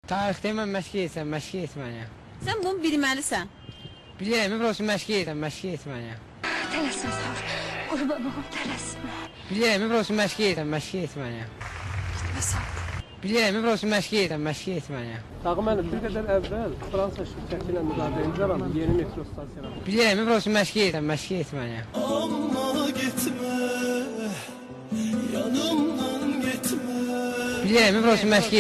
Tarixdə mən məşq etməliyəm. Sən bunu bilməlisən. Bilirəm, prosta məşq etməliyəm. Tələsmə Savr, qurban olum tələsmə. Bilirəm, prosta məşq etməliyəm. Gitmə Savr. Bilirəm, prosta məşq etməliyəm. Dağı mənim bir qədər əvvəl Fransa şirkəti ilə müqavilə imzalandı yeni metro stansiyaları. Bilirəm, prosta məşq etməliyəm. Amma getmə, yanımdan getmə. Bilirəm, prosta məşq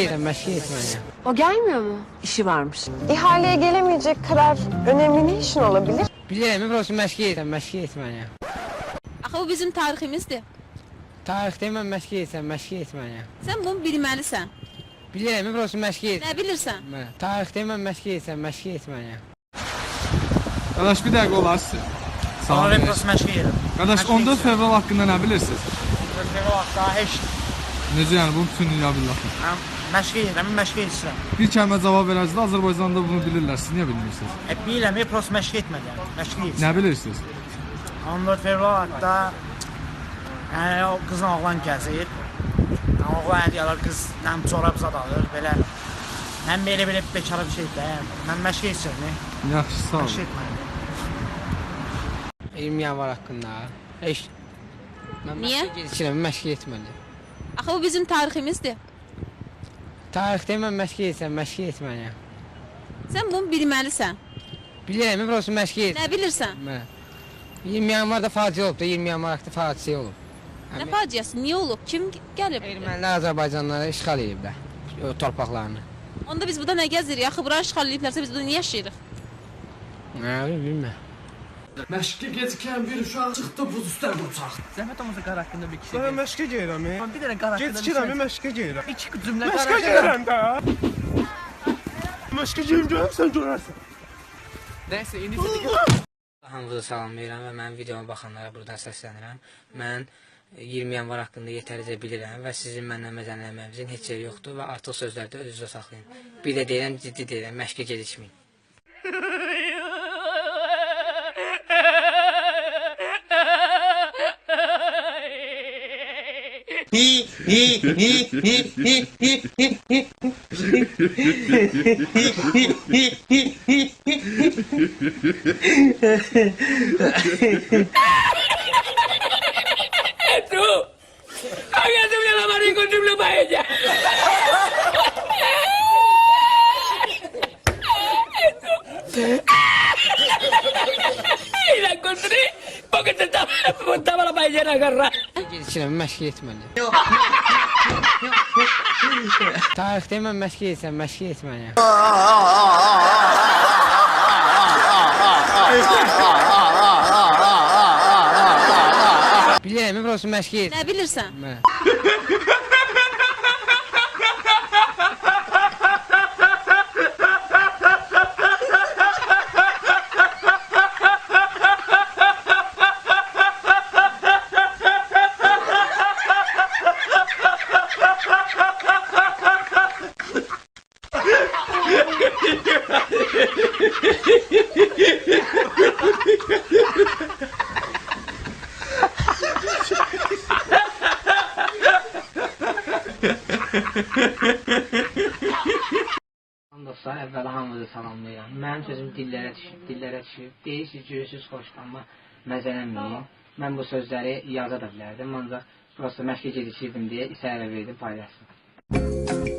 etməliyəm. O gelmiyor mu? İşi varmış. İhaleye gelemeyecek kadar önemli ne işin olabilir? Bilirəm, prosta məşq etməliyəm. Axı bu bizim tariximizdir. Tarixdə mən məşq etməliyəm. Sən bunu bilməlisən. Bilirəm, prosta məşq Nə bilirsən? Tarixdə mən məşq etməliyəm. Qardaş, bir dəqiqə olar sizə. Salam verəsən məşq edirəm. Qardaş, 14 fevral haqqında nə bilirsiniz? 14 fevral haqqında heç Necə yəni, bunu bütün dünya bilir. məşq edirəm, məşq edirəm. Bir kəlmə cavab verərsiniz, Azərbaycanda bunu bilirlər, siz niyə bilmirsiniz? Bilirəm, prosta məşq etməliyəm, məşq edirəm. Nə bilirsiniz? 14 fevral haqqında o qızla oğlan gəzir. Oğlan hədiyyə alır, qız nəm çorab zad alır, belə. Mən belə bekara bir şey deyəm. Mən məşq edirəm. Yaxşı, sağ olun. Məşq etməliyəm. 20 yanvar haqqında. Heç. Niyə? Məşq etməliyəm. Axı bu bizim tariximizdir. Tarixdə mən məşq etməliyəm. Sən bunu bilməlisən. Bilirəm, prosta məşq Nə bilirsən? 20 yanvarda faciə olub da, 20 yanvar haqqında faciə olub. Nə faciəsi? Niyə olub? Kim gəlib? Ermənilər Azərbaycanları işğal ediblər, o torpaqlarını. Onda biz burada nə gəzirik? Axı bura işğal ediblərsə biz burada niyə yaşayırıq? Bilməm. Məşqə gecikən bir uşaq çıxdı buz üstdən uçaq. Zəhmət olmasa qar haqqında bir şey. Mən məşqə gəlirəm. Bir dənə qar haqqında Gecikirəm, məşqə gəlirəm. İki cümlə qar Məşqə haqqında. gəlirəm də. Məşqə gəlirəm, sən görərsən. Nəysə, indi Hamınızı salamlayıram və mənim videoma baxanlara buradan səslənirəm. Mən 20 yanvar haqqında yetərizə bilirəm və sizin məndən məzənləməyinizin heç yeri yoxdur və artıq sözlərdə özünüzə saxlayın. Bir də deyirəm, ciddi deyirəm, məşqə gecikməyin. Gecikirəm, məşq etməliyəm. Tarixdə mən məşq etməliyəm. Bilirəm, prosta məşq etməliyəm. Nə bilirsən? Dostlar, əvvəla hamınızı salamlayıram. Mənim sözüm dillərə düşüb. Deyirsiniz, görürsünüz, xoş, amma məzələnməyin. Mən bu sözləri yaza da bilərdim, ancaq prosta məşqə gecikirdim deyə isərə verdim, paylaşdım.